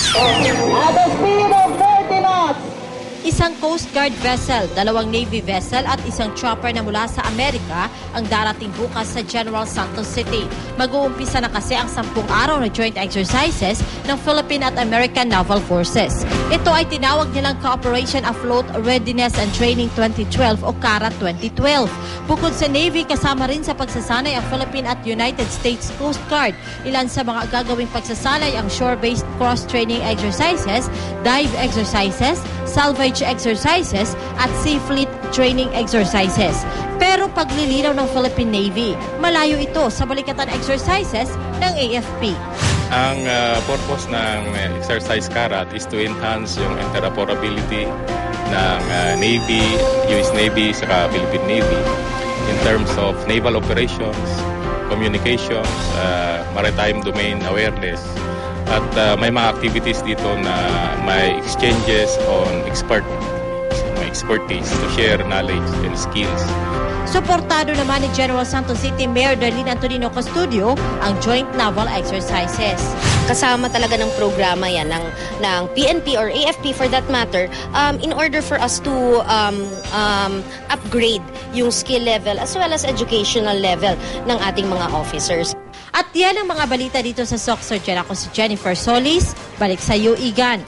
At a speed of 30 knots. Isang Coast Guard vessel, 2 Navy vessel at isang chopper na mula sa Amerika ang darating bukas sa General Santos City. Mag-uumpisa na kasi ang 10 araw na joint exercises ng Philippine at American Naval Forces. Ito ay tinawag nilang Cooperation Afloat Readiness and Training 2012 o CARA 2012. Bukod sa Navy, kasama rin sa pagsasanay ang Philippine at United States Coast Guard. Ilan sa mga gagawing pagsasanay ang shore-based cross-training exercises, dive exercises, salvage exercises at sea fleet training exercises. Pero paglilinaw ng Philippine Navy, malayo ito sa balikatan exercises ng AFP. Ang purpose ng exercise CARAT is to enhance yung interoperability ng Navy, US Navy, saka Philippine Navy in terms of naval operations, communications, maritime domain awareness. At may mga activities dito na may exchanges on expertise to share knowledge and skills. Suportado naman ni General Santos City Mayor Darlene Antonino Custodio ang joint naval exercises. Kasama talaga ng programa yan ng PNP or AFP for that matter in order for us to upgrade yung skill level as well as educational level ng ating mga officers. At yan ang mga balita dito sa Soxer. Ako si Jennifer Solis. Balik sa iyo, Igan.